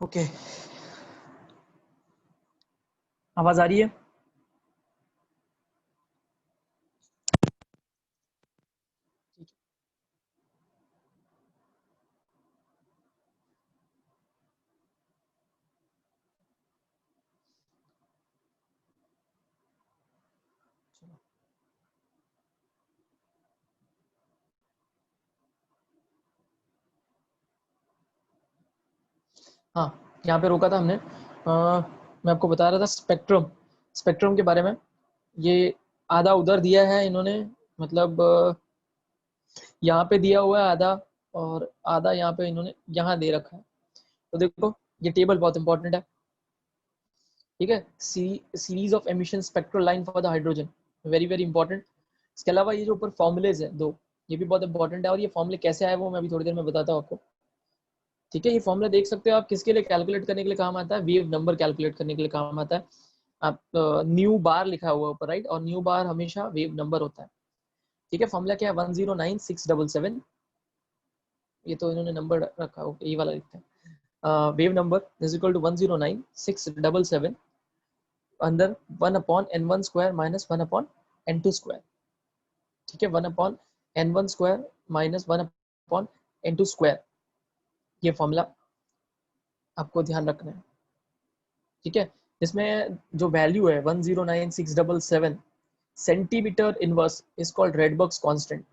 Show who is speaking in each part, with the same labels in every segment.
Speaker 1: Okay, आवाज आ रही है? हाँ, यहाँ पे रोका था हमने। मैं आपको बता रहा था स्पेक्ट्रम के बारे में। ये आधा उधर दिया है इन्होंने, मतलब यहाँ पे दिया हुआ है आधा, और आधा यहाँ पे इन्होंने यहाँ दे रखा है। तो देखो, ये टेबल बहुत इंपॉर्टेंट है, ठीक है। Series of emission spectral line for the hydrogen, very very important. इसके अलावा ये जो ऊपर फॉर्मुलेज है दो, ये भी बहुत इंपॉर्टेंट है, और ये फॉर्मुले कैसे आए वो मैं अभी थोड़ी देर में बताता हूँ आपको, ठीक है। ये फॉर्मूला देख सकते हो आप, किसके लिए कैलकुलेट करने के लिए काम आता है? वेव नंबर कैलकुलेट करने के लिए काम आता है। आप न्यू बार लिखा हुआ ऊपर, राइट, और न्यू बार हमेशा वेव नंबर होता है, ठीक है। फॉर्मूला क्या है? 109677। ये तो इन्होंने नंबर रखा हो, ये वाला लिखते हैं। Wave number is equal to 109677 अंदर 1/n1 square minus 1/n2 square, ठीक है। 1/n1 square minus 1/n2 square, ये फॉर्मूला आपको ध्यान रखना है, ठीक है। इसमें जो वैल्यू है 109677 centimetre inverse is called रेडबर्ग्स constant,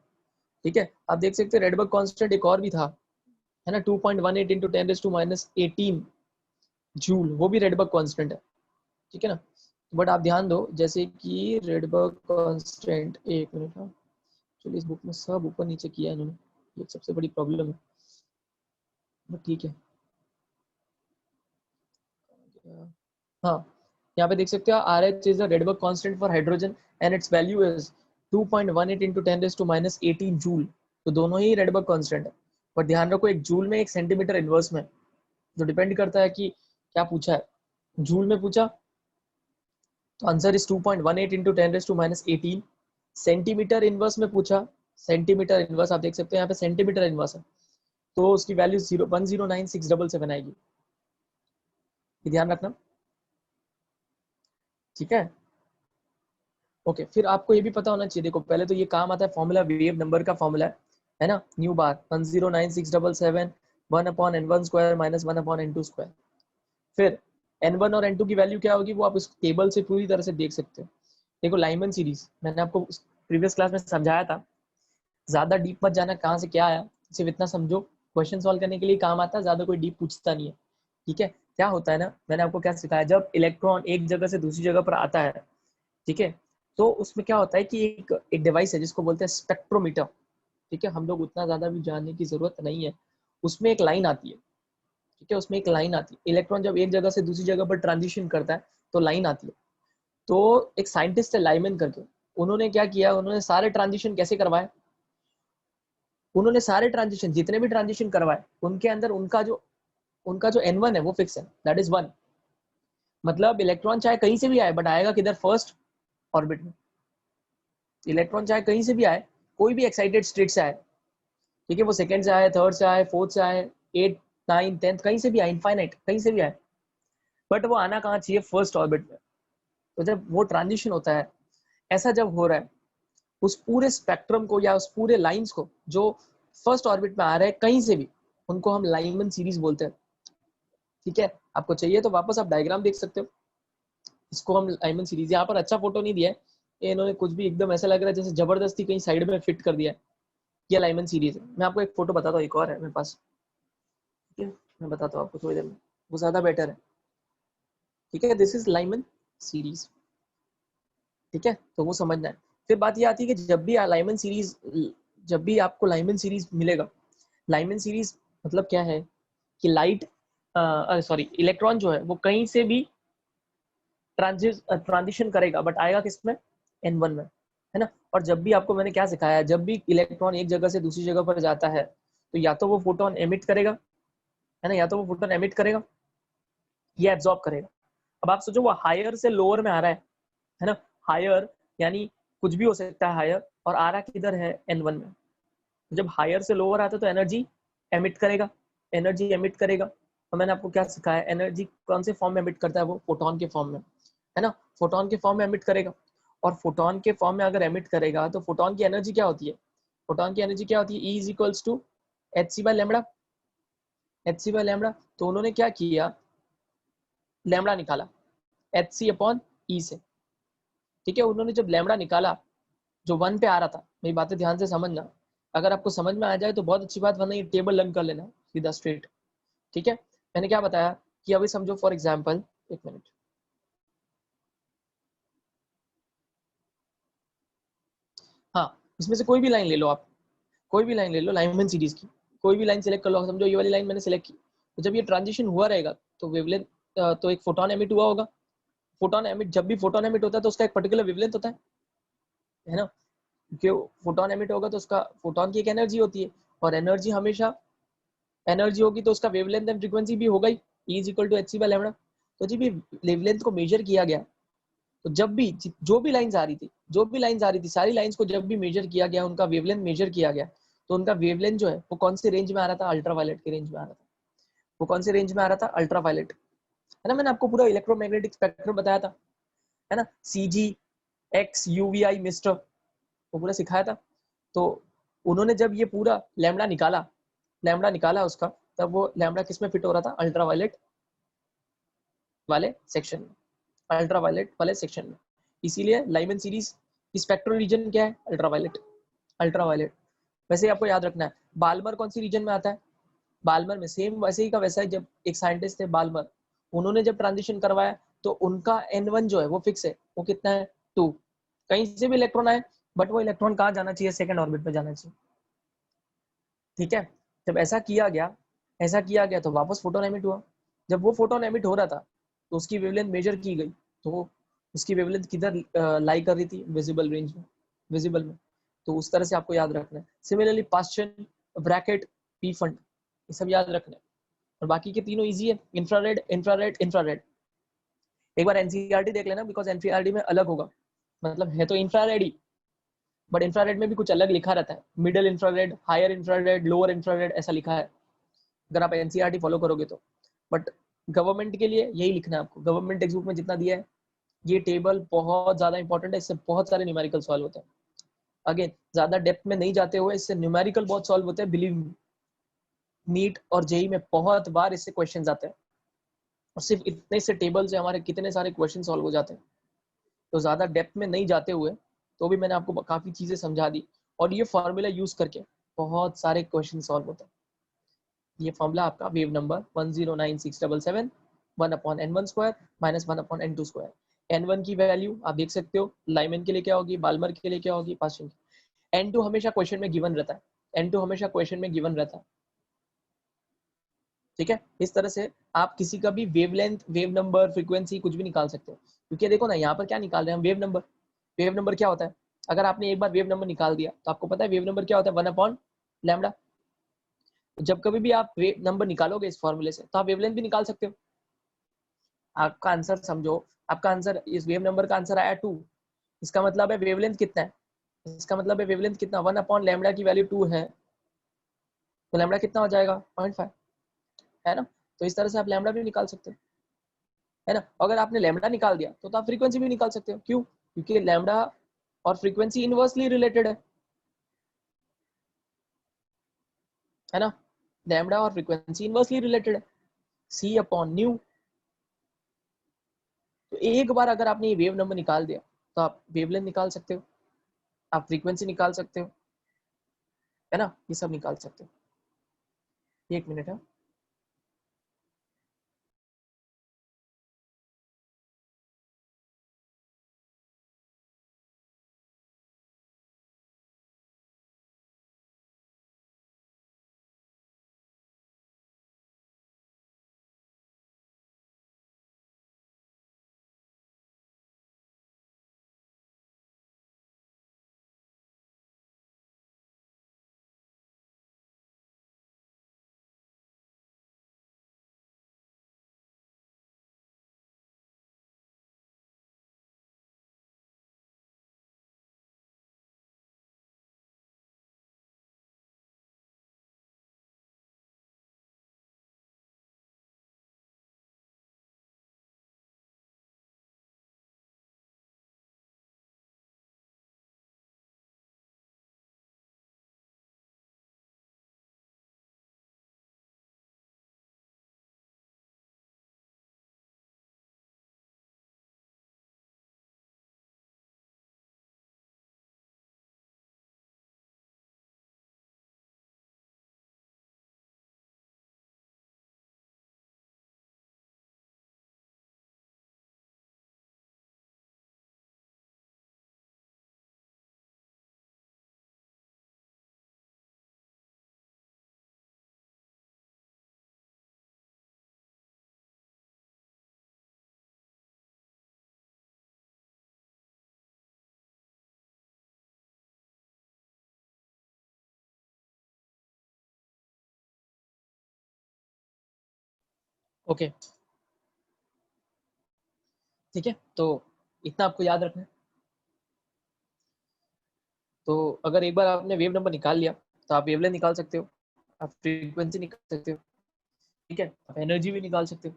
Speaker 1: ठीक है। आप देख सकते हैं रेडबर्ग कांस्टेंट एक और भी था, है ना, 2.18 इंटू 10⁻18 जूल, वो भी रेडबर्ग कांस्टेंट है, ठीक है ना। बट आप ध्यान दो, जैसे कि रेडबर्ग कांस्टेंट, एक मिनट, हाँ चलिए, इस बुक में सब ऊपर नीचे किया है इन्होंने, ये सबसे बड़ी प्रॉब्लम है, बट ठीक है। हाँ, यहाँ पे देख सकते हो RH is the Rydberg constant for hydrogen and it's value is 2.18 into 10⁻18 joule. तो दोनों ही रेडबर्ग कांस्टेंट है, पर ध्यान रखो एक जूल में एक सेंटीमीटर इनवर्स में, जो डिपेंड करता है कि क्या पूछा है। जूल में पूछा तो answer is 2.18 into 10⁻18। Centimetre inverse में पूछा, सेंटीमीटर इनवर्स आप देख सकते हैं यहाँ पे सेंटीमीटर इनवर्स है, तो उसकी वैल्यू 109677 आएगी, ये ध्यान रखना, ठीक है। ओके, फिर आपको ये भी पता होना चाहिए, देखो पहले तो ये काम आता है फॉर्मूला, वेव नंबर का फॉर्मूला है ना, न्यू बार 109677 1/n1 square minus 1/n2 square. फिर n1 और n2 की वैल्यू क्या होगी वो आप इस टेबल से पूरी तरह से देख सकते हो। देखो लाइमन सीरीज मैंने आपको प्रीवियस क्लास में समझाया था, ज्यादा डीप मत जाना कहाँ से क्या आया, सिर्फ इतना समझो, क्वेश्चन सॉल्व करने के लिए काम आता है, ज्यादा कोई डीप पूछता नहीं है, ठीक है। क्या होता है ना, मैंने आपको क्या सिखाया, जब इलेक्ट्रॉन एक जगह से दूसरी जगह पर आता है, ठीक है, तो उसमें क्या होता है कि एक डिवाइस है जिसको बोलते हैं स्पेक्ट्रोमीटर, ठीक है। हम लोग उतना ज्यादा भी जानने की जरूरत नहीं है। उसमें एक लाइन आती है, ठीक है, उसमें एक लाइन आती है, इलेक्ट्रॉन जब एक जगह से दूसरी जगह पर ट्रांजिशन करता है तो लाइन आती है। तो एक साइंटिस्ट है लाइमन करके, उन्होंने क्या किया, उन्होंने सारे ट्रांजिशन कैसे करवाए, उन्होंने सारे ट्रांजिशन जितने भी ट्रांजिशन करवाए उनके अंदर उनका जो n1 है वो फिक्स है, दैट इज 1। मतलब इलेक्ट्रॉन चाहे कहीं से भी आए बट आएगा किधर, फर्स्ट ऑर्बिट में। इलेक्ट्रॉन चाहे कहीं से भी आए, कोई भी एक्साइटेड स्टेट से आए, ठीक है, वो सेकंड से आए, थर्ड से आए, फोर्थ से आए, 8 9 10 कहीं से भी आए, इनफाइनाइट कहीं से भी आए, बट वो आना कहाँ चाहिए, फर्स्ट ऑर्बिट में। तो जब वो ट्रांजिशन होता है, ऐसा जब हो रहा है, उस पूरे स्पेक्ट्रम को या उस पूरे लाइंस को जो फर्स्ट ऑर्बिट में आ रहे हैं कहीं से भी, उनको हम लाइमन सीरीज बोलते हैं, ठीक है। आपको चाहिए तो वापस आप डायग्राम देख सकते हो, इसको हम लाइमन सीरीज, यहाँ पर अच्छा फोटो नहीं दिया है, इन्होंने कुछ भी एकदम ऐसा लग रहा है जैसे जबरदस्ती कहीं साइड में फिट कर दिया है। ये लाइमन सीरीज है, मैं आपको एक फोटो बताता हूँ, एक और है मेरे पास, ठीक है, मैं बताता हूँ आपको थोड़ी देर में, वो ज्यादा बेटर है, ठीक है। दिस इज लाइमन सीरीज, ठीक है, तो वो समझना है। फिर बात ये आती है कि जब भी आपको लाइमन सीरीज मिलेगा, लाइमन सीरीज मतलब क्या है कि लाइट, सॉरी, इलेक्ट्रॉन जो है वो कहीं से भी ट्रांजिशन करेगा बट आएगा किसमें, n1 में, है ना। और जब भी आपको मैंने क्या सिखाया, जब भी इलेक्ट्रॉन एक जगह से दूसरी जगह पर जाता है तो या तो वो फोटोन एमिट करेगा, है ना, या तो वो फोटोन एमिट करेगा या एब्जॉर्ब करेगा। अब आप सोचो वो हायर से लोअर में आ रहा है ना, हायर यानी कुछ भी हो सकता है हायर, और आ रहा किधर है, n1 में। जब हायर से लोअर आता है तो एनर्जी एमिट करेगा, एनर्जी एमिट करेगा, और मैंने आपको क्या सिखाया, एनर्जी कौन से फॉर्म में एमिट करता है, वो फोटोन के फॉर्म में, है ना, फोटोन के फॉर्म में एमिट करेगा। और फोटोन के फॉर्म में अगर एमिट करेगा तो फोटोन की एनर्जी क्या होती है, फोटोन की एनर्जी क्या होती है, E is equals to H C by lambda, H C by lambda. तो उन्होंने क्या किया, लैम्बडा निकाला एच सी अपॉन ई से, ठीक है। उन्होंने जब लैम्बडा निकाला जो 1 पे आ रहा था, मेरी बातें ध्यान से समझना, अगर आपको समझ में आ जाए तो बहुत अच्छी बात, वरना ये टेबल लर्न कर लेना सीधा स्ट्रेट, ठीक है। मैंने क्या बताया कि अभी समझो फॉर एग्जांपल, एक मिनट, हाँ, इसमें से कोई भी लाइन ले लो आप, कोई भी लाइन ले लो लाइनमैन सीरीज की, कोई भी लाइन सेलेक्ट कर लो। समझो ये वाली लाइन मैंने सेलेक्ट की, तो जब ये ट्रांजिशन हुआ रहेगा तो वेवलेंथ, तो एक फोटोन एमिट हुआ होगा। फोटोन एमिट, जब भी फोटोन एमिट होता है तो उसका एक पर्टिकुलर वेवलेंथ होता है ना, क्योंकि फोटोन एमिट होगा तो उसका, फोटोन की एक एनर्जी होती है, और एनर्जी हमेशा एनर्जी होगी तो उसका वेवलेंथ एंड फ्रीक्वेंसी भी होगा ही, E is equal to H C by lambda. तो जब भी वेवलेंथ को मेजर किया गया, तो जब भी जो भी लाइंस आ रही थी, जो भी लाइंस आ रही थी, सारी लाइंस को जब भी मेजर किया गया, उनका वेवलेंथ मेजर किया गया, तो उनका वेवलेंथ जो है वो कौन से रेंज में आ रहा था, अल्ट्रावायलेट के रेंज में आ रहा था। वो कौन से रेंज में आ रहा था, अल्ट्रावायलेट, है ना। मैंने आपको पूरा इलेक्ट्रोमैग्नेटिक स्पेक्ट्रम बताया था, है ना, CG, X, UVI, मिस्टर, वो पूरा सिखाया था। तो उन्होंने जब ये पूरा लैम्बडा निकाला उसका, तब वो लैम्बडा किस में फिट हो रहा था, अल्ट्रावायलेट वाले सेक्शन में, अल्ट्रावायलेट वाले सेक्शन में। इसीलिए लाइमन सीरीज की स्पेक्ट्रल रीजन क्या है, अल्ट्रावायलेट, अल्ट्रावायलेट। वैसे ही आपको याद रखना है, बाल्मर कौन सी रीजन में आता है, बाल्मर में सेम वैसे ही का वैसा है। जब एक साइंटिस्ट थे बाल्मर, उन्होंने जब ट्रांजिशन करवाया तो उनका N1 जो है वो फिक्स है, वो कितना है, 2। कहीं से भी इलेक्ट्रॉन आए, बट वो इलेक्ट्रॉन कहाँ जाना चाहिए, सेकंड ऑर्बिट में जाना चाहिए, ठीक है। जब ऐसा किया गया तो वापस फोटोन एमिट हुआ। जब वो फोटोन एमिट हो रहा था तो उसकी वेवलेंथ मेजर की गई, तो उसकी वेवलेंथ किधर लाई कर रही थी, विजिबल रेंज में, विजिबल में। तो उस तरह से आपको याद रखना है। Similarly Paschen, bracket, P fund, ये सब याद रखना है। और बाकी के तीनों इजी है, इंफ्रारेड, इंफ्रारेड, इंफ्रारेड। एक बार एनसीईआरटी देख लेना, बिकॉज एनसीईआरटी में अलग होगा, मतलब है तो इंफ्रारेड ही, बट इंफ्रारेड में भी कुछ अलग लिखा रहता है, middle infrared, higher infrared, lower infrared, ऐसा लिखा है अगर आप एनसीईआरटी फॉलो करोगे तो। बट गवर्नमेंट के लिए यही लिखना है आपको, गवर्नमेंट टेक्स्ट बुक में जितना दिया है। ये टेबल बहुत ज्यादा इंपॉर्टेंट है, इससे बहुत सारे न्यूमेरिकल सॉल्व होते हैं। अगेन ज्यादा डेप्थ में नहीं जाते हुए, इससे न्यूमेरिकल बहुत सॉल्व होते हैं, बिलीव मी। नीट और जेई में बहुत बार इससे क्वेश्चन आते हैं, और सिर्फ इतने से टेबल से हमारे कितने सारे क्वेश्चन सॉल्व हो जाते हैं। तो ज्यादा डेप्थ में नहीं जाते हुए, तो भी मैंने आपको काफी चीजें समझा दी, और ये फॉर्मूला यूज करके बहुत सारे क्वेश्चन सॉल्व होते हैं। ये फॉर्मूला आपका wave number 109677 1 upon n1 square minus 1 upon n2 square. n1 की वैल्यू आप देख सकते हो, लाइमन के लिए क्या होगी, बाल्मर के लिए क्या होगी, पास्चन की। n2 हमेशा क्वेश्चन में गिवन रहता है, n2 हमेशा क्वेश्चन में गिवन रहता है, ठीक है। इस तरह से आप किसी का भी वेवलेंथ, वेव नंबर, फ्रीक्वेंसी कुछ भी निकाल सकते हो। क्योंकि देखो ना, यहाँ पर क्या निकाल रहे हैं हम, वेव नंबर। वेव नंबर क्या होता है, अगर आपने एक बार वेव नंबर निकाल दिया तो आपको पता है वेव नंबर क्या होता है, 1 अपॉन लैम्बडा। जब कभी भी आप वेव नंबर निकालोगे इस फॉर्मूले से, तो आप वेवलेंथ भी निकाल सकते हो। आपका आंसर समझो, आपका आंसर, इस वेव नंबर का आंसर आया 2, इसका मतलब है वेवलेंथ कितना है, इसका मतलब है वेवलेंथ कितना, 1 अपॉन लैम्बडा की वैल्यू 2 है, तो लैम्बडा कितना हो जाएगा, 0.5, है ना। तो इस तरह से आप लैम्बडा भी निकाल सकते हो, है ना। अगर आपने लैम्बडा निकाल दिया तो आप फ्रीक्वेंसी भी निकाल सकते हो, क्यों, क्योंकि लैम्बडा और फ्रीक्वेंसी इनवर्सली रिलेटेड है ना, लैम्बडा और फ्रीक्वेंसी इनवर्सली रिलेटेड है, सी अपॉन न्यू। तो एक बार अगर आपने ये वेव नंबर निकाल दिया, तो आप वेवलेंथ निकाल सकते हो, आप फ्रीक्वेंसी निकाल सकते हो, है ना, ये सब निकाल सकते हो। एक मिनट है। ओके ठीक है, तो इतना आपको याद रखना है। तो अगर एक बार आपने वेव नंबर निकाल लिया तो आप वेवलेंथ निकाल सकते हो, आप फ्रीक्वेंसी निकाल सकते हो, ठीक है, आप एनर्जी भी निकाल सकते हो,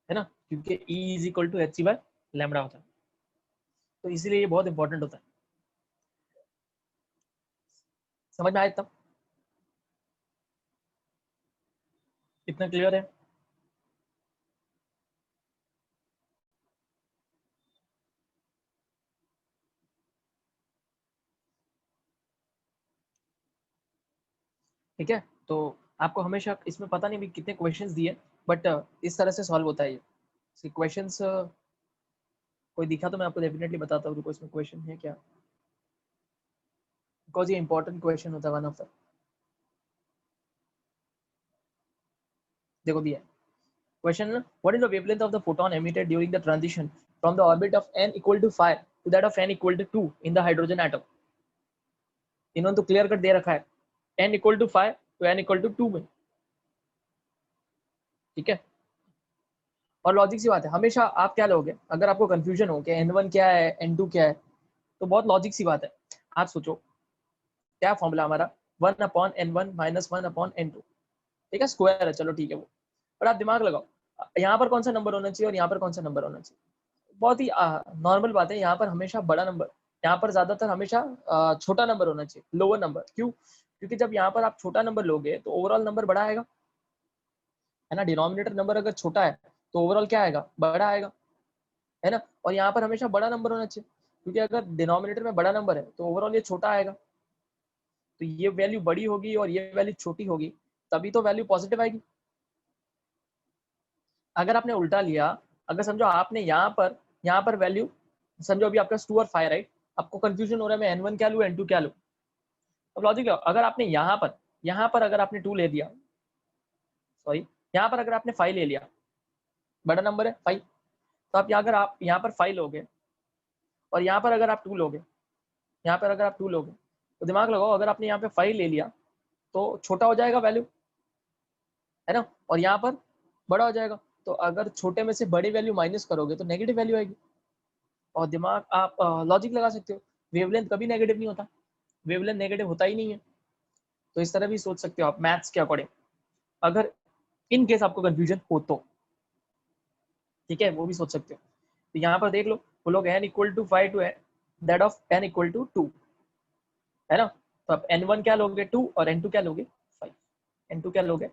Speaker 1: है ना, क्योंकि E is equal to H C by lambda होता है, तो इसीलिए ये बहुत इंपॉर्टेंट होता है। समझ में आया इतना? इतना क्लियर है? ठीक है, तो आपको हमेशा इसमें पता नहीं भी कितने क्वेश्चंस दिए, बट इस तरह से सॉल्व होता है ये क्वेश्चंस। कोई दिखा तो मैं आपको डेफिनेटली बताता हूँ, रुको इसमें क्वेश्चन है क्या, बिकॉज ये इंपॉर्टेंट क्वेश्चन होता है वन ऑफ द। देखो दिया question, what is the wavelength of the photon emitted during the transition from the orbit of n equal to 5 to that of n equal to 2 in the hydrogen atom. इन्होंने तो clear cut दे रखा है, n equal to 5 तो n equal to 2 में, ठीक है। और logic सी बात है, हमेशा आप क्या लोगे अगर आपको कंफ्यूजन हो कि n1 क्या है n2 क्या है, तो बहुत लॉजिक सी बात है। आप सोचो क्या फॉर्मूला हमारा 1/n1 माइनस 1/n2, ठीक है, स्क्वायर है, चलो ठीक है वो, पर आप दिमाग लगाओ यहाँ पर कौन सा नंबर होना चाहिए और यहाँ पर कौन सा नंबर होना चाहिए। बहुत ही नॉर्मल बात है, यहाँ पर हमेशा बड़ा नंबर, यहाँ पर ज्यादातर हमेशा छोटा नंबर होना चाहिए, लोअर नंबर। क्यों? क्योंकि जब यहाँ पर आप छोटा नंबर लोगे तो ओवरऑल नंबर बड़ा आएगा, है ना। डिनोमिनेटर नंबर अगर छोटा है तो ओवरऑल क्या आएगा, बड़ा आएगा, है ना। और यहाँ पर हमेशा बड़ा नंबर होना चाहिए, क्योंकि अगर डिनोमिनेटर में बड़ा नंबर है तो ओवरऑल ये छोटा आएगा, तो ये वैल्यू बड़ी होगी और ये वैल्यू छोटी होगी, तभी तो वैल्यू पॉजिटिव आएगी। अगर आपने उल्टा लिया, अगर समझो आपने यहाँ पर वैल्यू, समझो अभी आपका 2 और 5 राइट, आपको कंफ्यूजन हो रहा है मैं n1 क्या लूँ n2 क्या लूँ। अब लॉजिक लगाओ, अगर आपने यहाँ पर अगर आपने 2 ले दिया, सॉरी, यहाँ पर अगर आपने 5 ले लिया, बड़ा नंबर है 5, तो आप अगर आप यहाँ पर 5 लोगे और यहाँ पर अगर आप 2 लोगे, यहाँ पर अगर आप 2 लोगे, तो दिमाग लगाओ अगर आपने यहाँ पे 5 ले लिया तो छोटा हो जाएगा वैल्यू, है ना, और यहाँ पर बड़ा हो जाएगा। तो अगर छोटे में से बड़ी वैल्यू माइनस करोगे तो नेगेटिव वैल्यू आएगी। और दिमाग आप लॉजिक लगा सकते हो, वेवलेंथ कभी नेगेटिव नहीं होता, वेवलेंथ नेगेटिव होता ही नहीं है। तो इस तरह भी सोच सकते हो आप मैथ्स के अकॉर्डिंग, अगर इन केस आपको कंफ्यूजन हो तो, ठीक है, वो भी सोच सकते हो। तो यहाँ पर देख लो, वो लोग n equal to 5 to that of n equal to 2, है ना। तो आप n1 क्या लोगे 2 और n2 क्या लोगे 5, n2 क्या लोगे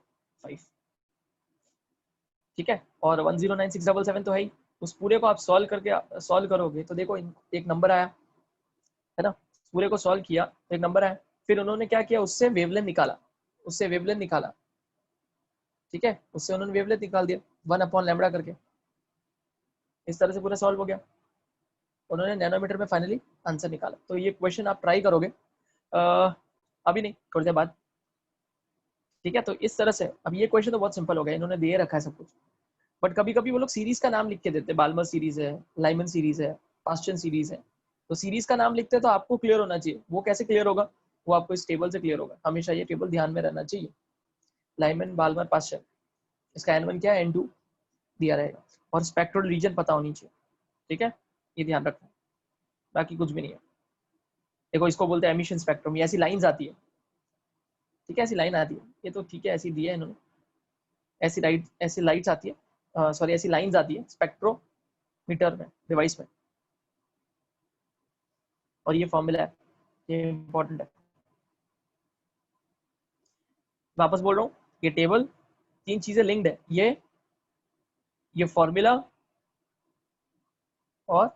Speaker 1: 5, ठीक है। और 109677 तो है ही, उस पूरे को आप सॉल्व करोगे तो देखो एक नंबर आया, है ना, पूरे को सॉल्व किया तो एक नंबर आया। फिर उन्होंने क्या किया, उससे वेवलेंथ निकाला, उससे वेवलेंथ निकाला, ठीक है, उससे उन्होंने वेवलेंथ निकाल दिया 1/लैम्बडा करके, इस तरह से पूरा सॉल्व हो गया। उन्होंने नैनोमीटर में फाइनली आंसर निकाला। तो ये क्वेश्चन आप ट्राई करोगे अभी नहीं, थोड़ी देर बाद, ठीक है। तो इस तरह से अब ये क्वेश्चन तो बहुत सिंपल हो गया, इन्होंने दे रखा है सब कुछ, बट कभी कभी वो लोग सीरीज का नाम लिख के देते, बाल्मर सीरीज है, लाइमन सीरीज है, पास्चन सीरीज है, तो सीरीज का नाम लिखते तो आपको क्लियर होना चाहिए। वो कैसे क्लियर होगा, वो आपको इस टेबल से क्लियर होगा, हमेशा ये टेबल ध्यान में रहना चाहिए। लाइमन, बाल्मर, पास्चन, इसका n1 क्या है n2 दिया रहेगा, और स्पेक्ट्रल रीजन पता होनी चाहिए, ठीक है, ये ध्यान रखना, बाकी कुछ भी नहीं है। देखो इसको बोलते हैं एमिशन स्पेक्ट्रम, ये ऐसी लाइंस आती है, ठीक है, ऐसी लाइन आती है, ये तो ठीक है, ऐसी दी है इन्होंने, ऐसी लाइट्स आती है, सॉरी ऐसी लाइंस आती है स्पेक्ट्रोमीटर में, डिवाइस में, और ये फॉर्मूला है, ये इंपॉर्टेंट है। वापस बोल रहा हूँ, ये टेबल 3 चीजें लिंक्ड है, ये फॉर्मूला और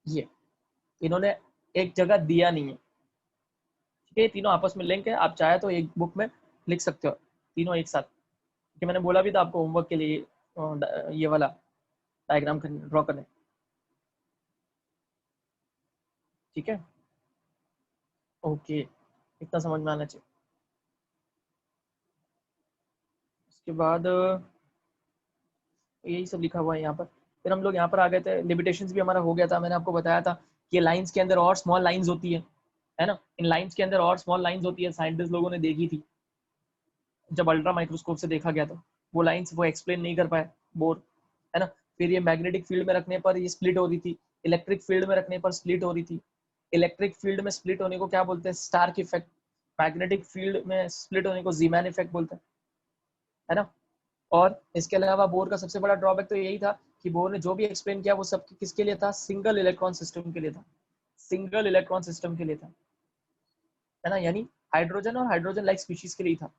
Speaker 1: ये इन्होंने एक जगह दिया नहीं है, ठीक है, तीनों आपस में लिंक है। आप चाहे तो एक बुक में लिख सकते हो तीनों एक साथ, क्योंकि मैंने बोला भी था आपको होमवर्क के लिए ये वाला डायग्राम ड्रॉ करने, ठीक है, ओके, इतना समझ में आना चाहिए। उसके बाद यही सब लिखा हुआ है यहाँ पर। फिर हम लोग यहाँ पर आ गए थे, लिमिटेशंस भी हमारा हो गया था, मैंने आपको बताया था कि लाइंस के अंदर और स्मॉल लाइंस होती है ना, इन लाइंस के अंदर और स्मॉल लाइंस होती है, साइंटिस्ट लोगों ने देखी थी जब अल्ट्रा माइक्रोस्कोप से देखा गया था। वो लाइंस वो एक्सप्लेन नहीं कर पाए बोर, है ना। फिर ये मैग्नेटिक फील्ड में रखने पर ये स्प्लिट हो रही थी, इलेक्ट्रिक फील्ड में रखने पर स्प्लिट हो रही थी। इलेक्ट्रिक फील्ड में स्प्लिट होने को क्या बोलते हैं? Stark effect. मैग्नेटिक फील्ड में स्प्लिट होने को जीमैन इफेक्ट बोलते हैं, है ना। और इसके अलावा बोर का सबसे बड़ा ड्रॉबैक तो यही था कि बोर ने जो भी एक्सप्लेन किया वो सब किसके लिए था? सिंगल इलेक्ट्रॉन सिस्टम के लिए था, सिंगल इलेक्ट्रॉन सिस्टम के लिए था, है ना। यानी हाइड्रोजन और हाइड्रोजन लाइक स्पीशीज के लिए था।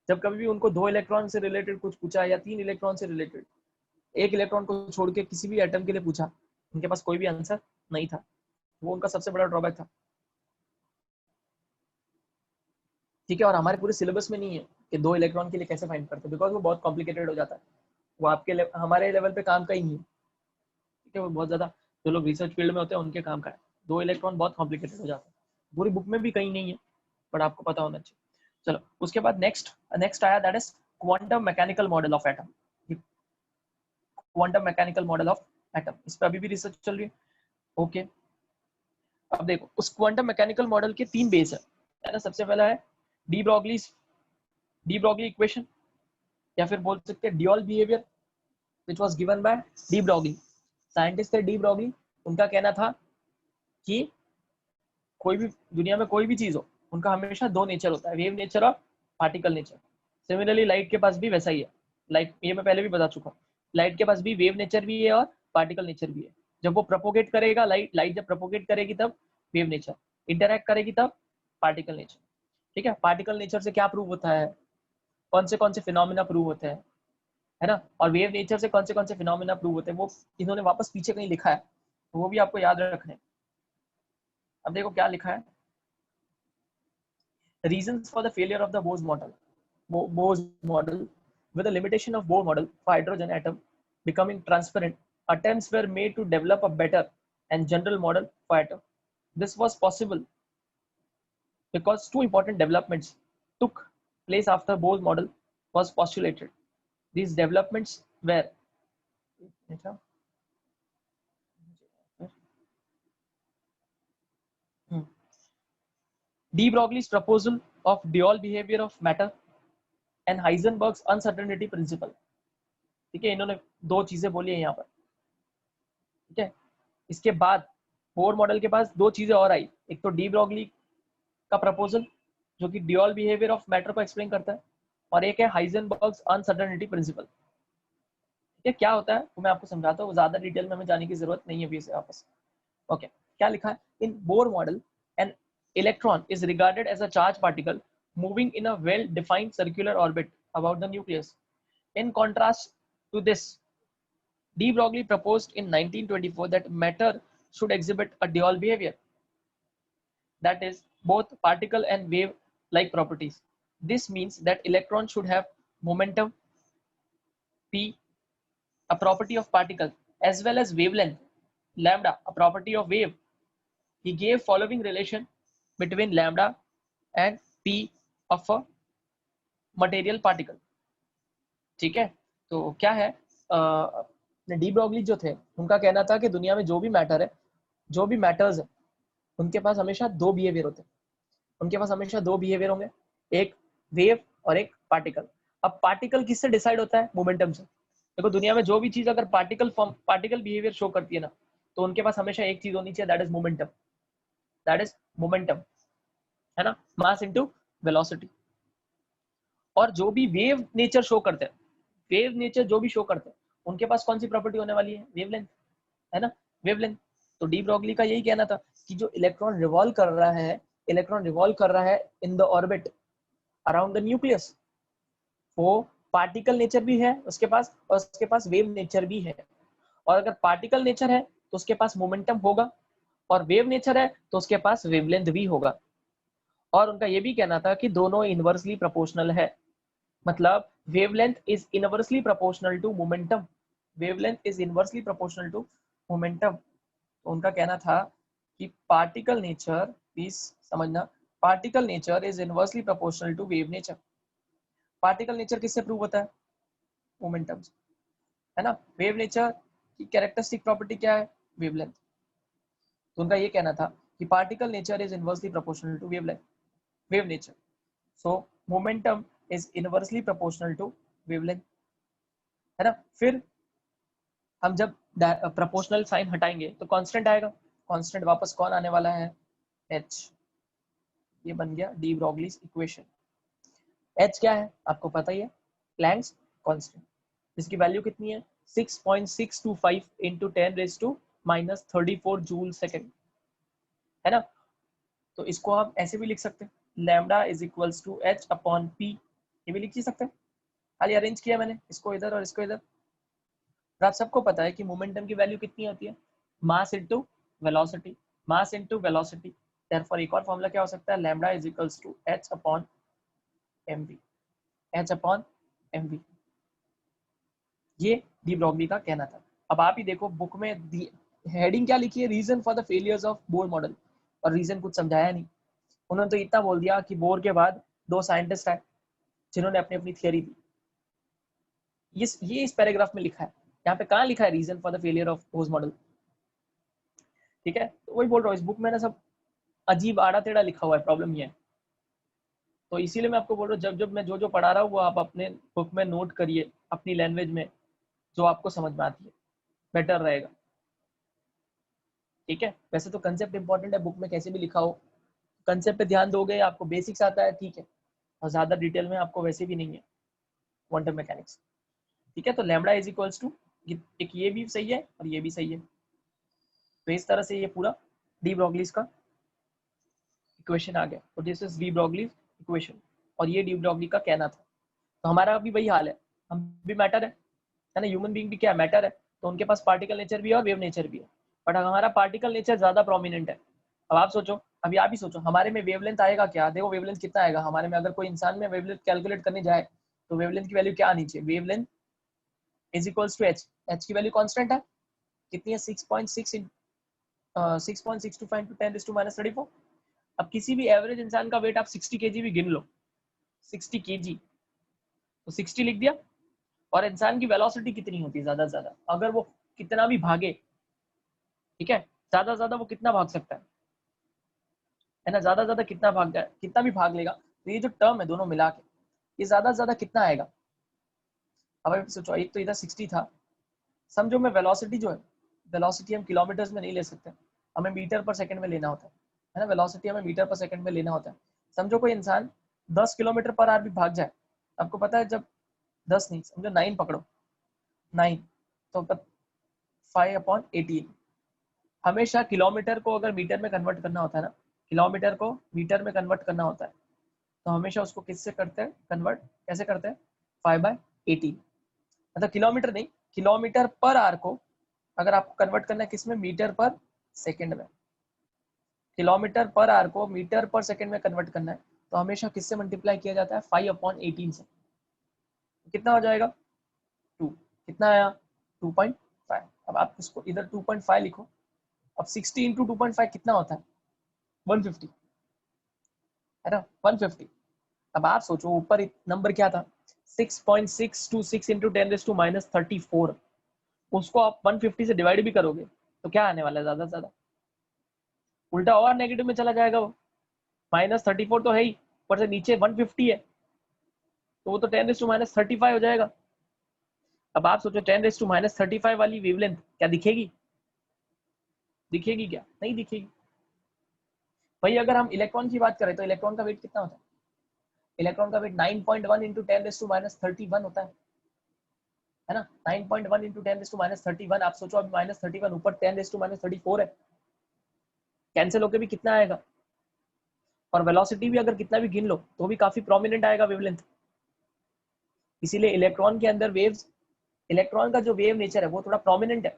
Speaker 1: जब कभी भी उनको 2 इलेक्ट्रॉन से रिलेटेड कुछ पूछा या 3 इलेक्ट्रॉन से रिलेटेड, 1 इलेक्ट्रॉन को छोड़ के किसी भी एटम के लिए पूछा, उनके पास कोई भी आंसर नहीं था। वो उनका सबसे बड़ा ड्रॉबैक था, ठीक है। और हमारे पूरे सिलेबस में नहीं है कि 2 इलेक्ट्रॉन के लिए कैसे फाइंड करते हैं, बिकॉज वो बहुत कॉम्प्लिकेटेड हो जाता है। वो आपके हमारे लेवल पे काम का ही नहीं है, ठीक है। वो बहुत ज्यादा जो लोग रिसर्च फील्ड में होते हैं उनके काम का है। 2 इलेक्ट्रॉन बहुत कॉम्प्लिकेटेड हो जाता है, पूरी बुक में भी कहीं नहीं है, बट आपको पता होना चाहिए। चलो उसके बाद नेक्स्ट आया, that is quantum mechanical model of atom. Quantum mechanical model of atom, इस पर अभी भी रिसर्च चल रही है, ओके। अब देखो उस क्वांटम मैकेनिकल मॉडल के 3 बेस है ना। सबसे पहला है डी ब्रॉगली इक्वेशन, या फिर बोल सकते हैं Deol behaviour, which was given by de Broglie. Scientist थे डी ब्रॉगली। उनका कहना था कि कोई भी दुनिया में कोई भी चीज हो, उनका हमेशा 2 नेचर होता है, वेव नेचर और पार्टिकल नेचर। सिमिलरली लाइट के पास भी वैसा ही है। लाइट, ये मैं पहले भी बता चुका हूँ, लाइट के पास भी वेव नेचर भी है और पार्टिकल नेचर भी है। जब वो प्रोपोगेट करेगा, लाइट जब प्रोपोगेट करेगी तब वेव नेचर, इंटरैक्ट करेगी तब पार्टिकल नेचर, ठीक है। पार्टिकल नेचर से क्या प्रूव होता है? कौन से फिनोमिना प्रूव होते हैं, है ना। और वेव नेचर से कौन से फिनोमिना प्रूव होते हैं, वो इन्होंने वापस पीछे कहीं लिखा है, तो वो भी आपको याद रखना है। अब देखो क्या लिखा है, reasons for the failure of the Bose model, with the limitation of Bohr model for hydrogen atom becoming transparent, attempts were made to develop a better and general model for atom. This was possible because 2 important developments took place after Bohr's model was postulated. These developments were de Broglie's proposal of dual behavior of matter and Heisenberg's uncertainty principle. ठीक है, इन्होंने 2 चीजें बोली है यहाँ पर, ठीक है। इसके बाद बोर मॉडल के पास 2 चीजें और आई, एक तो डी ब्रॉगली का प्रपोजल जो कि ड्यूअल बिहेवियर ऑफ मैटर को एक्सप्लेन करता है, और एक है हाइजेनबर्ग्स अनसर्टेनिटी प्रिंसिपल। ठीक है, क्या होता है वो मैं आपको समझाता हूँ, ज्यादा डिटेल में हमें जाने की जरूरत नहीं है अभी से वापस। ओके, क्या लिखा है? In Bohr model an electron is regarded as a charge particle moving in a well-defined circular orbit about the nucleus. In contrast to this, de Broglie proposed in 1924 that matter should exhibit a dual behavior, that is, both particle and wave-like properties. This means that electron should have momentum p, a property of particle, as well as wavelength lambda, a property of wave. He gave following relation between lambda and p of a material particle. ठीक है, तो क्या है, de Broglie जो थे उनका कहना था कि दुनिया में जो भी मैटर है, जो भी मैटर्स है, उनके पास हमेशा 2 बिहेवियर होते हैं। उनके पास हमेशा 2 बिहेवियर होंगे, एक वेव और एक पार्टिकल। अब पार्टिकल किससे डिसाइड होता है? मोमेंटम से। देखो दुनिया में जो भी चीज अगर पार्टिकल बिहेवियर शो करती है ना, तो उनके पास हमेशा एक चीज होनी चाहिए, that is momentum. That is momentum, है ना, मास इनटू वेलोसिटी। और जो भी वेव नेचर शो करते हैं, वेव नेचर जो भी शो करते हैं, उनके पास कौन सी प्रॉपर्टी होने वाली है? वेवलेंथ, है ना, वेवलेंथ। तो डी ब्रॉगली का यही कहना था कि जो इलेक्ट्रॉन रिवॉल्व कर रहा है, इलेक्ट्रॉन रिवॉल्व कर रहा है in the orbit around the nucleus, वो पार्टिकल नेचर भी है उसके पास, और उसके पास वेव नेचर भी है। और अगर पार्टिकल नेचर है तो उसके पास मोमेंटम होगा, और वेव नेचर है तो उसके पास वेवलेंथ भी होगा। और उनका ये भी कहना था कि दोनों इनवर्सली प्रोपोर्शनल है, मतलब wavelength is inversely proportional to momentum, wavelength is inversely proportional to momentum. तो उनका कहना था कि पार्टिकल नेचर, प्लीज समझना, particle nature is inversely proportional to wave nature. Particle nature किससे प्रूव होता है? मोमेंटम से, है ना। वेव नेचर की कैरेक्टरिस्टिक प्रॉपर्टी क्या है? वेवलेंथ। तो उनका ये कहना था कि particle nature is inversely proportional to wave nature, so momentum is inversely proportional to wavelength. है ना। फिर हम जब प्रोपोर्शनल साइन हटाएंगे तो कांस्टेंट आएगा, कांस्टेंट वापस कौन आने वाला है, h। ये बन गया डी ब्रोगलीज इक्वेशन। h क्या है आपको पता ही है, प्लैंक्स कांस्टेंट, जिसकी वैल्यू कितनी है 6.625 into 10⁻⁻34 जूल सेकेंड, है ना। तो इसको आप ऐसे भी लिख सकते हैं, lambda is equals to h upon p, ये भी लिख ही सकते हैं। खाली अरेंज किया मैंने इसको इधर और इसको इधर। और आप सबको पता है कि मोमेंटम की वैल्यू कितनी होती है, mass into velocity, mass into velocity. Therefore एक और फॉर्मूला क्या हो सकता है, lambda is equals to h upon mv, h upon mv। ये डी ब्रॉगली का कहना था। अब आप ही देखो बुक में हेडिंग क्या लिखी है, reason for the failures of Bohr model, और रीजन कुछ समझाया नहीं। उन्होंने तो इतना बोल दिया कि बोर के बाद 2 साइंटिस्ट आए जिन्होंने अपनी अपनी थियरी दी। ये इस पैराग्राफ में लिखा है, यहाँ पे कहाँ लिखा है reason for the failure of Bohr model, ठीक है। तो वही बोल रहा हूँ, इस बुक में ना सब अजीब आड़ा टेढ़ा लिखा हुआ है, प्रॉब्लम ये है। तो इसीलिए मैं आपको बोल रहा हूँ, जब जब मैं जो जो पढ़ा रहा हूँ वो आप अपने बुक में नोट करिए अपनी लैंग्वेज में, जो आपको समझ में आती है, बेटर रहेगा, ठीक है। वैसे तो कंसेप्ट इंपॉर्टेंट है, बुक में कैसे भी लिखा हो, कंसेप्ट पे ध्यान दोगे, आपको बेसिक्स आता है, ठीक है, और ज्यादा डिटेल में आपको वैसे भी नहीं है क्वांटम मैकेनिक्स, ठीक है। तो लैम्डा इज इक्वल्स टू, एक ये भी सही है और ये भी सही है। तो इस तरह से ये पूरा डी ब्रोगलीज का इक्वेशन आ गया। तो this is D Broglie's equation, और ये डी ब्रोगली का कहना था। तो हमारा भी वही हाल है, हम भी मैटर है ना, ह्यूमन बीइंग भी क्या मैटर है। तो उनके पास पार्टिकल नेचर भी है और वेव नेचर भी है, बट हमारा पार्टिकल नेचर ज्यादा प्रोमिनेंट है। अब आप सोचो, अभी आप ही सोचो, हमारे में वेवलेंथ आएगा क्या, देखो वेवलेंथ कितना आएगा हमारे में, अगर कोई इंसान में वेवलेंथ कैलकुलेट करने जाए तो वेवलेंथ की वैल्यू क्या आनी चाहिए, wavelength is equals to h, h की वैल्यू कांस्टेंट है, कितनी है 6.625 into 10⁻⁻34। अब किसी भी एवरेज इंसान का वेट आप 60 kg भी गिन लो, 60 kg, तो 60 लिख दिया। और इंसान की वेलोसिटी कितनी होती है ज्यादा से ज्यादा, अगर वो कितना भी भागे, ठीक है, ज्यादा से ज्यादा वो कितना भाग सकता है ना, ज्यादा से ज्यादा कितना भाग जाए, कितना भी भाग लेगा। तो ये जो टर्म है दोनों मिला के, ये ज्यादा से ज्यादा कितना आएगा। अब आप सोचो, एक तो इधर 60 था, समझो मैं वेलोसिटी जो है, वेलोसिटी हम किलोमीटर्स में नहीं ले सकते, हमें मीटर पर सेकंड में लेना होता है ना, वेलोसिटी हमें मीटर पर सेकंड में लेना होता है। समझो कोई इंसान 10 किलोमीटर पर आवर भी भाग जाए, आपको पता है जब 10 नहीं, समझो 9 पकड़ो, 9, तो 5/18, हमेशा किलोमीटर को अगर मीटर में कन्वर्ट करना होता है ना, किलोमीटर को मीटर में कन्वर्ट करना होता है, तो हमेशा उसको किससे करते हैं कन्वर्ट, कैसे करते हैं 5/18, मतलब किलोमीटर नहीं, किलोमीटर पर आवर को अगर आपको कन्वर्ट करना है किसमें, मीटर पर सेकंड में, किलोमीटर पर आवर को मीटर पर सेकंड में कन्वर्ट करना है, तो हमेशा किससे मल्टीप्लाई किया जाता है 5/18 से, तो कितना हो जाएगा 2, कितना आया 2.5। अब आप इसको इधर 2.5 लिखो, अब 60 इंटू 2.5 कितना होता है 150, है ना 150। अब आप सोचो ऊपर नंबर क्या था 6.626 इंटू 10⁻⁻34, उसको आप 150 से डिवाइड भी करोगे तो क्या आने वाला है, ज्यादा से ज्यादा उल्टा और नेगेटिव में चला जाएगा वो, -34 तो है ही, पर से नीचे 150 है, तो वो तो 10⁻35 हो जाएगा। अब आप सोचो 10⁻35 वाली वेवलेंथ क्या दिखेगी, दिखेगी क्या, नहीं दिखेगी। भाई अगर हम इलेक्ट्रॉन की बात करें तो इलेक्ट्रॉन का वेट कितना होता है, इलेक्ट्रॉन का वेट 9.1 इंटू 10⁻31 होता है ना, 9.1 इंटू 10⁻31। आप सोचो अभी -31 ऊपर 10⁻34 है, कैंसिल होके भी कितना आएगा, और वेलोसिटी भी अगर कितना भी गिन लो तो भी काफी प्रोमिनेंट आएगा वेवलेंथ। इसीलिए इलेक्ट्रॉन के अंदर वेव्स, इलेक्ट्रॉन का जो वेव नेचर है वो थोड़ा प्रोमिनेंट है,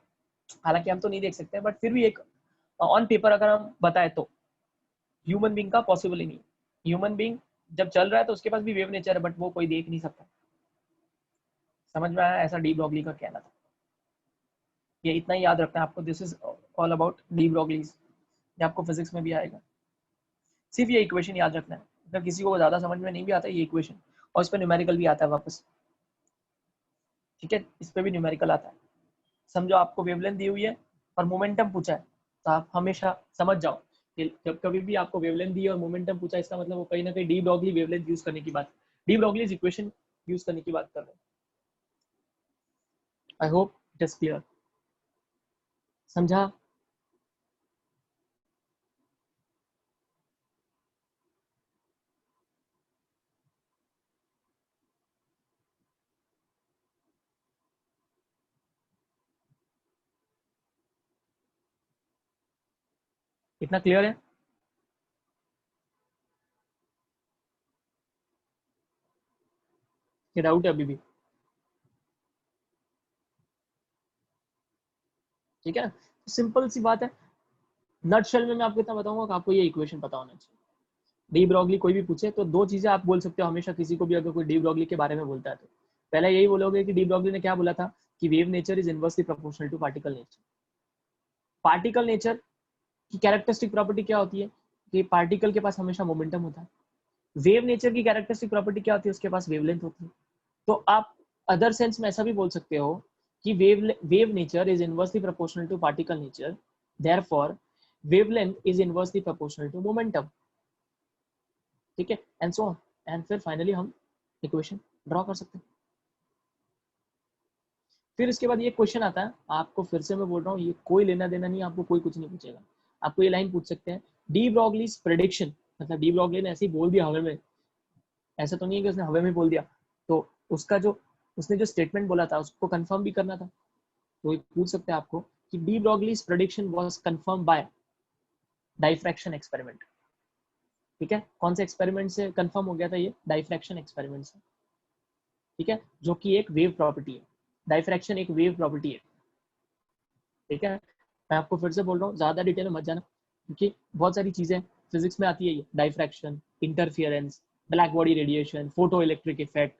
Speaker 1: हालांकि हम तो नहीं देख सकते, बट फिर भी एक ऑन पेपर अगर हम बताए तो ह्यूमन बीइंग का पॉसिबल ही नहीं, ह्यूमन बीइंग जब चल रहा है तो उसके पास भी वेव नेचर है, बट वो कोई देख नहीं सकता। समझ में आया, ऐसा डी ब्रॉगली का कहना था। ये इतना ही याद रखना है आपको, this is all about de Broglie's, ये आपको फिजिक्स में भी आएगा। सिर्फ ये इक्वेशन याद रखना है, अगर किसी को ज्यादा समझ में नहीं भी आता ये इक्वेशन, और इस पर न्यूमेरिकल भी आता है वापस, ठीक है, इस पर भी न्यूमेरिकल आता है। समझो आपको वेवलेंथ दी हुई है और मोमेंटम पूछा है, तो आप हमेशा समझ जाओ कि जब कभी भी आपको वेवलेंथ दी और मोमेंटम पूछा, इसका मतलब वो कहीं ना कहीं डी ब्रॉगली वेवलेंथ यूज करने की बात, डी ब्रॉगली इक्वेशन यूज करने की बात कर रहे हैं। I hope it is clear. समझा? इतना क्लियर है? ये डाउट है अभी भी? ठीक है ना, सिंपल सी बात है। नटशेल में मैं आपको इतना बताऊंगा कि आपको ये इक्वेशन पता होना चाहिए। डी ब्रॉगली कोई भी पूछे तो दो चीजें आप बोल सकते हो हमेशा, किसी को भी अगर कोई डी ब्रॉगली के बारे में बोलता है तो पहले यही बोलोगे कि डी ब्रॉगली ने क्या बोला था कि wave nature is inversely proportional to particle nature. Particle nature की कैरेक्टरिस्टिक प्रॉपर्टी क्या होती है कि पार्टिकल के पास हमेशा मोमेंटम होता है। वेव नेचर की कैरेक्टरिस्टिक प्रॉपर्टी क्या होती है, उसके पास वेवलेंथ होती है। तो आप अदर सेंस में ऐसा भी बोल सकते हो कि wave nature is inversely proportional to particle nature, therefore wavelength is inversely proportional to momentum. ठीक है, एंड सो ऑन, एंड फिर फाइनली हम इक्वेशन ड्रॉ कर सकते हैं। फिर इसके बाद ये क्वेश्चन आता है, आपको फिर से मैं बोल रहा हूँ ये कोई लेना देना नहीं, आपको कोई कुछ नहीं पूछेगा। आपको ये लाइन पूछ सकते हैं, डी ब्रॉगलीज प्रेडिक्शन, मतलब डी ब्रॉगली ने ऐसे ही बोल दिया हवा में, ऐसा तो नहीं है कि उसने हवा में बोल दिया, तो उसका जो उसने जो स्टेटमेंट बोला था उसको कंफर्म भी करना था। तो ये पूछ सकते हैं आपको कि de Broglie's prediction was confirm by diffraction experiment. ठीक है, कौन से एक्सपेरिमेंट से कंफर्म हो गया था ये? डाइफ्रैक्शन एक्सपेरिमेंट से। ठीक है, जो कि एक वेव प्रॉपर्टी है। डाइफ्रैक्शन एक वेव प्रॉपर्टी है। ठीक है, मैं आपको फिर से बोल रहा हूँ, ज्यादा डिटेल में मत जाना क्योंकि बहुत सारी चीजें फिजिक्स में आती है ये, diffraction, interference, black body radiation, photo electric effect.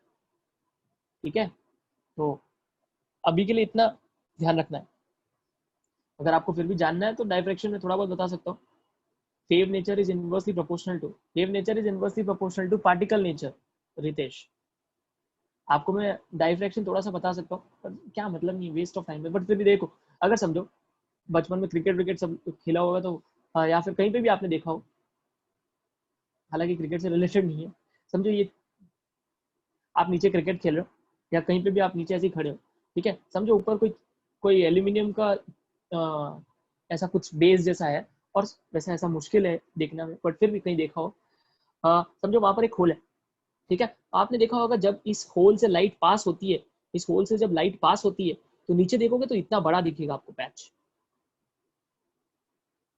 Speaker 1: ठीक है, तो अभी के लिए इतना ध्यान रखना है। अगर आपको फिर भी जानना है तो डाइफ्रैक्शन में थोड़ा बहुत बता सकता हूँ। Wave nature is inversely proportional to, wave nature is inversely proportional to particle nature. Ritesh, आपको मैं डाइफ्रैक्शन थोड़ा सा बता सकता हूँ पर क्या मतलब नहीं, वेस्ट ऑफ टाइम है, बट फिर भी देखो, अगर समझो बचपन में क्रिकेट विकेट सब खेला होगा तो या फिर कहीं पे भी आपने देखा हो, हालांकि क्रिकेट से रिलेटेड नहीं है, समझो ये आप नीचे क्रिकेट खेल रहे हो या कहीं पे भी आप नीचे ऐसे ही खड़े हो, ठीक है, समझो ऊपर कोई कोई एल्यूमिनियम का ऐसा कुछ बेस जैसा है, और वैसा ऐसा मुश्किल है देखना में, बट फिर भी कहीं देखा हो, समझो वहां पर एक होल है। ठीक है, आपने देखा होगा जब इस होल से लाइट पास होती है, इस होल से जब लाइट पास होती है तो नीचे देखोगे तो इतना बड़ा दिखेगा आपको पैच,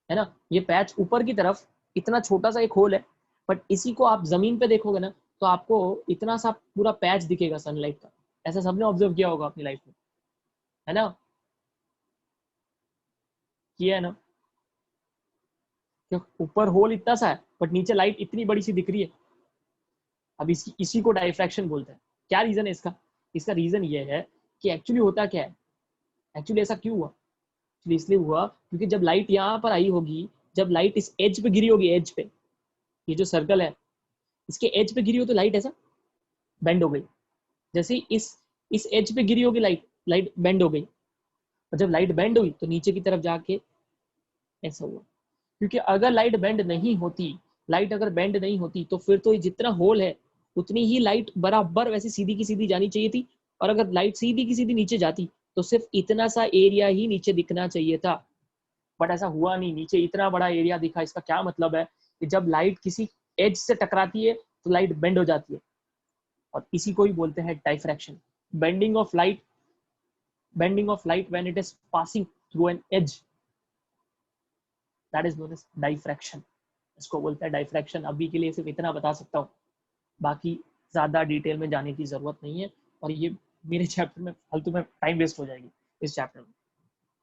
Speaker 1: है ना। ये पैच ऊपर की तरफ इतना छोटा सा एक होल है, बट इसी को आप जमीन पे देखोगे ना तो आपको इतना सा पूरा पैच दिखेगा सनलाइट का। ऐसा सबने ऑब्जर्व किया होगा अपनी लाइफ में, है ना, किया है ना। ऊपर होल इतना सा है बट नीचे लाइट इतनी बड़ी सी दिख रही है। अब इसी को डाइफ्रैक्शन बोलते हैं। क्या रीजन है इसका? इसका रीजन ये है कि एक्चुअली होता क्या है, एक्चुअली ऐसा क्यों हुआ? एक्चुअली इसलिए हुआ क्योंकि जब लाइट यहाँ पर आई होगी, जब लाइट इस एज पे गिरी होगी, एज पे, ये जो सर्कल है इसके एज पे गिरी हो तो लाइट ऐसा बेंड हो गई। जैसे ही इस एज पे गिरी होगी लाइट, लाइट बेंड हो गई, और जब लाइट बेंड हुई तो नीचे की तरफ जाके ऐसा हुआ। क्योंकि अगर लाइट बेंड नहीं होती, लाइट अगर बेंड नहीं होती तो फिर तो जितना होल है उतनी ही लाइट बराबर वैसे सीधी की सीधी जानी चाहिए थी, और अगर लाइट सीधी की सीधी नीचे जाती तो सिर्फ इतना सा एरिया ही नीचे दिखना चाहिए था, बट ऐसा हुआ नहीं, नीचे इतना बड़ा एरिया दिखा। इसका क्या मतलब है कि जब लाइट किसी एज से टकराती है तो लाइट बेंड हो जाती है, और इसी को ही बोलते हैं diffraction. Bending of light, bending of light when it is passing through an edge, that is known as diffraction. इसको बोलते हैं डाइफ्रैक्शन। अभी के लिए सिर्फ इतना बता सकता हूँ, बाकी ज्यादा डिटेल में जाने की जरूरत नहीं है, और ये मेरे चैप्टर में फालतू में टाइम वेस्ट हो जाएगी। इस चैप्टर में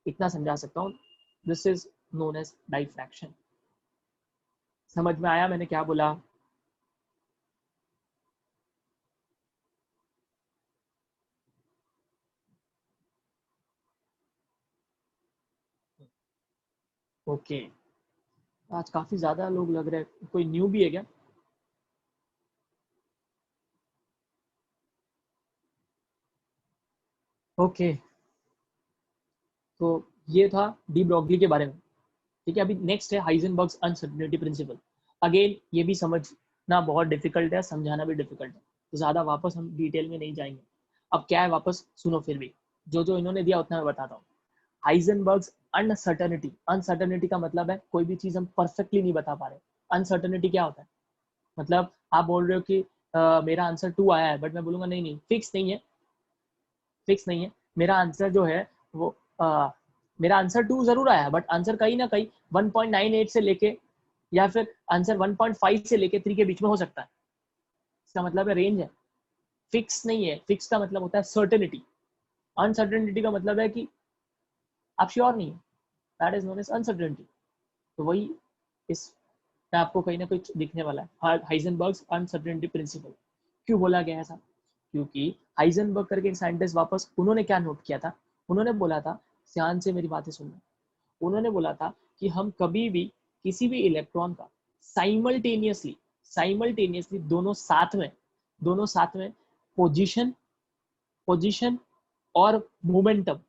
Speaker 1: इतना समझा सकता हूँ, this is known as diffraction. समझ में आया मैंने क्या बोला? ओके, आज काफी ज्यादा लोग लग रहे हैं, कोई न्यू भी है क्या? ओके, तो ये था डी ब्रॉगली के बारे में। ठीक है, अभी नेक्स्ट है हाइजेनबर्ग्स अनसर्टेनिटी प्रिंसिपल। अगेन ये भी समझना बहुत डिफिकल्ट है, समझाना भी डिफिकल्ट है, तो ज्यादा वापस हम डिटेल में नहीं जाएंगे। अब क्या है, वापस सुनो फिर भी। जो जो इन्होंने दिया उतना मैं बताता हूँ। हाइजेनबर्ग्स अनसर्टेनिटी, अनसर्टेनिटी का मतलब है कोई भी चीज हम परफेक्टली नहीं बता पा रहे। अनसर्टेनिटी क्या होता है, मतलब आप बोल रहे हो कि मेरा आंसर 2 आया है, बट मैं बोलूंगा नहीं नहीं फिक्स नहीं है, फिक्स नहीं है मेरा आंसर जो है वो मेरा आंसर 2 जरूर आया है, बट आंसर कहीं ना कहीं 1.98 से लेके या फिर आंसर 1.5 से लेके 3 के बीच में हो सकता है। इसका मतलब है रेंज है, फिक्स नहीं है। फिक्स का मतलब होता है सर्टेनिटी, अनसर्टेनिटी का मतलब है कि आप श्योर नहीं है, that is known as uncertainty. तो वही इस में आपको कहीं ना कहीं दिखने वाला है, हाइजेनबर्ग्स अनसर्टेनिटी प्रिंसिपल। क्यों बोला गया ऐसा, क्योंकि हाइजेनबर्ग करके एक साइंटिस्ट वापस उन्होंने क्या नोट किया था, उन्होंने बोला था, ध्यान से मेरी बातें सुनना, उन्होंने बोला था कि हम कभी भी किसी भी इलेक्ट्रॉन का साइमल्टेनियसली साइमल्टेनियसली दोनों साथ में पोजीशन पोजीशन और मोमेंटम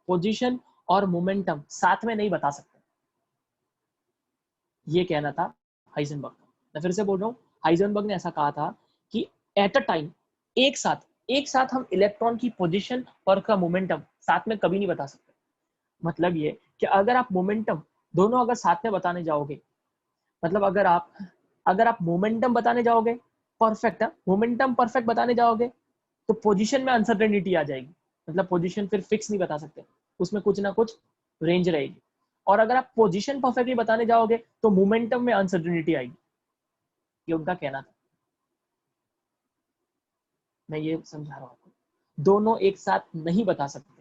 Speaker 1: पोजीशन और मोमेंटम साथ में नहीं बता सकते। ये कहना था हाइजेनबर्ग का। मैं फिर से बोल रहा हूँ, हाइजेनबर्ग ने ऐसा कहा था कि एट अ टाइम, एक साथ हम इलेक्ट्रॉन की पोजीशन और का मोमेंटम साथ में कभी नहीं बता सकते। मतलब ये कि अगर आप मोमेंटम दोनों अगर साथ में बताने जाओगे, मतलब अगर आप मोमेंटम बताने जाओगे, परफेक्ट है मोमेंटम परफेक्ट बताने जाओगे, तो पोजीशन में अनसर्टेनिटी आ जाएगी। मतलब पोजीशन फिर फिक्स नहीं बता सकते, उसमें कुछ ना कुछ रेंज रहेगी। और अगर आप पोजीशन परफेक्टली बताने जाओगे तो मोमेंटम में अनसर्टेनिटी आएगी। ये उनका कहना था, मैं ये समझा रहा हूँ आपको, दोनों एक साथ नहीं बता सकते।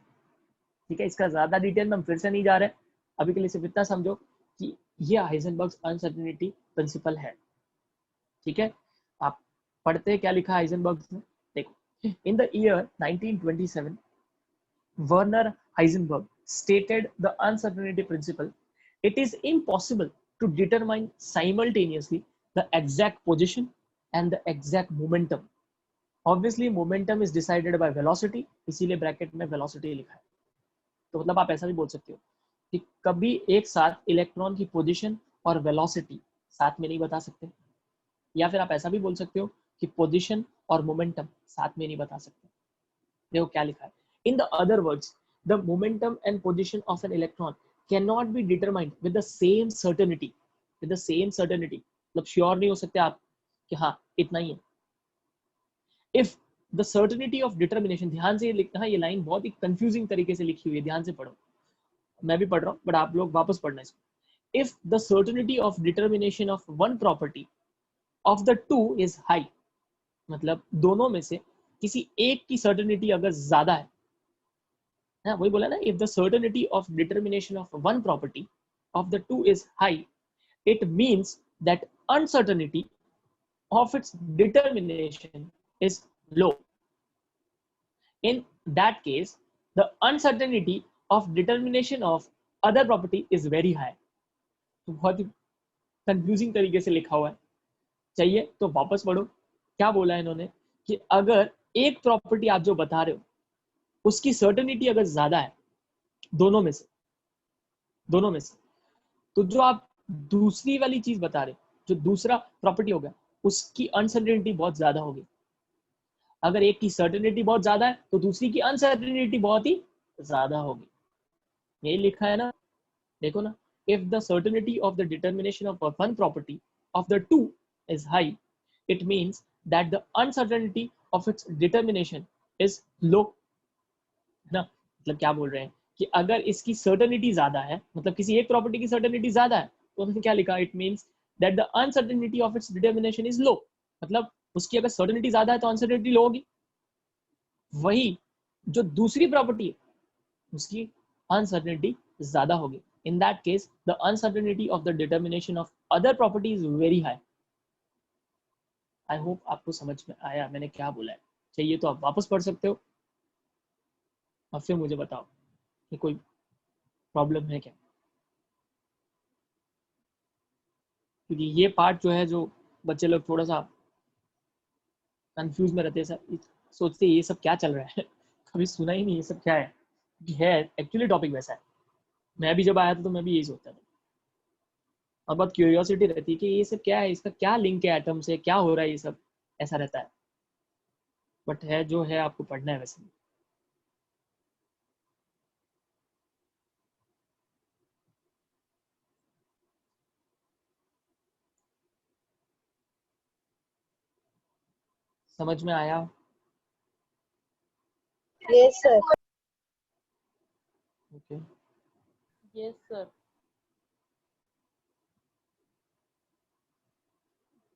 Speaker 1: ठीक है, इसका ज्यादा डिटेल में हम फिर से नहीं जा रहे, अभी के लिए सिर्फ इतना समझो कि ये हाइजेनबर्ग्स अनसर्टेनिटी प्रिंसिपल है। ठीक है, आप पढ़ते हैं क्या लिखा है हाइजेनबर्ग ने, देखो, in the year 1927 Werner Heisenberg stated the uncertainty principle. It is impossible to determine simultaneously the exact position and the exact momentum. Obviously momentum is decided by velocity, इसीलिए ब्रैकेट में velocity लिखा है। तो मतलब आप ऐसा भी बोल सकते हो कि कभी एक साथ इलेक्ट्रॉन की पोजीशन और वेलोसिटी साथ में नहीं बता सकते, या फिर आप ऐसा भी बोल सकते हो कि पोजीशन और मोमेंटम साथ में नहीं बता सकते। देखो क्या लिखा है, in the other words the momentum and position of an electron can not be determined with the same certainty, मतलब श्योर नहीं हो सकते आप कि हाँ इतना ही है। If the certainty of determination, ध्यान से ये लिखना है, ये लाइन बहुत ही कंफ्यूजिंग तरीके से लिखी हुई है, ध्यान से पढ़ो, मैं भी पढ़ रहा हूँ बट आप लोग वापस पढ़ना इसको। If the certainty of determination of one property of the two is high, मतलब दोनों में से किसी एक की सर्टेनिटी अगर ज्यादा है, वही बोला ना, if the certainty of determination of one property of the two is high, it means that uncertainty of its determination is low. In that case, the uncertainty of determination of other property is very high. तो बहुत ही confusing तरीके से लिखा हुआ है, चाहिए तो वापस पढ़ो। क्या बोला है इन्होंने कि अगर एक प्रॉपर्टी आप जो बता रहे हो उसकी सर्टेनिटी अगर ज्यादा है दोनों में से तो जो आप दूसरी वाली चीज बता रहे हो, जो दूसरा प्रॉपर्टी होगा, उसकी अनसर्टेनिटी बहुत ज्यादा होगी। अगर एक की सर्टेनिटी बहुत ज्यादा है तो दूसरी की अनसर्टेनिटी बहुत ही ज्यादा होगी। यही लिखा है ना, देखो ना, if the certainty of the determination of one property of the two is high, it means that the uncertainty of its determination is low. ना, मतलब क्या बोल रहे हैं कि अगर इसकी सर्टेनिटी ज्यादा है, मतलब किसी एक प्रॉपर्टी की सर्टेनिटी ज्यादा है, तो उन्होंने क्या लिखा, it means that the uncertainty of its determination is low, मतलब उसकी अगर सर्टेनिटी ज्यादा है तो अनसर्टेनिटी लो होगी। वही जो दूसरी प्रॉपर्टी है उसकी अनसर्टेनिटी ज्यादा होगी। In that case the uncertainty of the determination of other property is very high. I hope आपको समझ में आया मैंने क्या बोला है। चाहिए तो आप वापस पढ़ सकते हो और फिर मुझे बताओ कि कोई प्रॉब्लम है क्या, क्योंकि ये पार्ट जो है, जो बच्चे लोग थोड़ा सा कंफ्यूज में रहते हैं, सोचते ये सब क्या चल रहा है कभी सुना ही नहीं ये सब क्या है एक्चुअली टॉपिक वैसा है। मैं भी जब आया था तो मैं भी यही सोचता था, और बहुत क्यूरियोसिटी रहती है कि ये सब क्या है, इसका क्या लिंक है एटम से, क्या हो रहा है, ये सब ऐसा रहता है। बट है जो है, आपको पढ़ना है वैसे। समझ में आया?
Speaker 2: Yes sir.
Speaker 1: Okay,
Speaker 3: yes sir.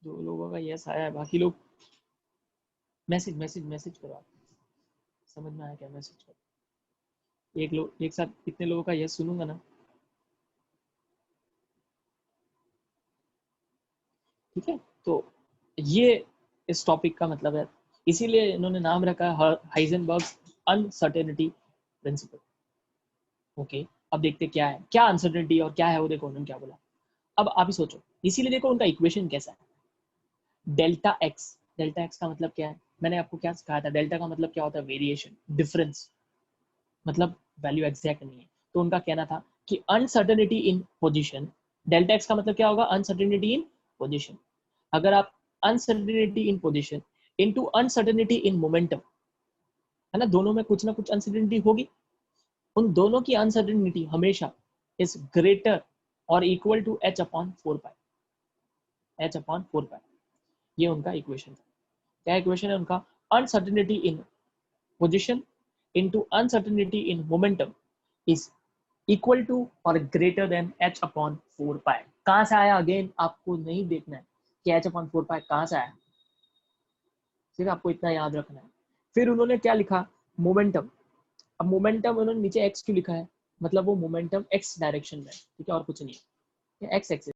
Speaker 1: जो लोगों का यस आया है, बाकी लोग मैसेज मैसेज मैसेज करो आप। समझ में आया क्या? मैसेज करो। एक साथ कितने लोगों का यस सुनूंगा ना। ठीक है, तो ये इस टॉपिक का मतलब है, इसीलिए इन्होंने नाम रखा है हाइजेनबर्ग्स अनसर्टेनिटी प्रिंसिपल। ओके, अब देखते क्या है, क्या अनसर्टेनिटी और क्या है वो, देखो उन्होंने क्या बोला। अब आप ही सोचो, इसीलिए देखो उनका इक्वेशन कैसा है, डेल्टा एक्स। डेल्टा एक्स का मतलब क्या है, मैंने आपको क्या कहा था, डेल्टा का मतलब क्या होता है, वेरिएशन, डिफरेंस, मतलब वैल्यू एग्जैक्ट नहीं है। तो उनका कहना था कि uncertainty in position, delta x का मतलब क्या होगा, अनसर्टेनिटी इन पोजीशन। अगर आप uncertainty in position into uncertainty in momentum, है ना, दोनों में कुछ ना कुछ अनसर्टेनिटी होगी, उन दोनों की अनसर्टेनिटी हमेशा इज ग्रेटर और equal to h upon 4 pi, h upon 4 pi. ये उनका इक्वेशन था। क्या इक्वेशन है उनका, uncertainty in position into uncertainty in momentum is equal to और greater than h upon 4 pi. कहां से आया, अगेन आपको नहीं देखना है कि h अपॉन 4 पाई कहां से आया, सिर्फ आपको इतना याद रखना है। फिर उन्होंने क्या लिखा, मोमेंटम। अब मोमेंटम उन्होंने नीचे x क्यों लिखा है, मतलब वो मोमेंटम x डायरेक्शन में है, ठीक है, और कुछ नहीं है, x एक्सिस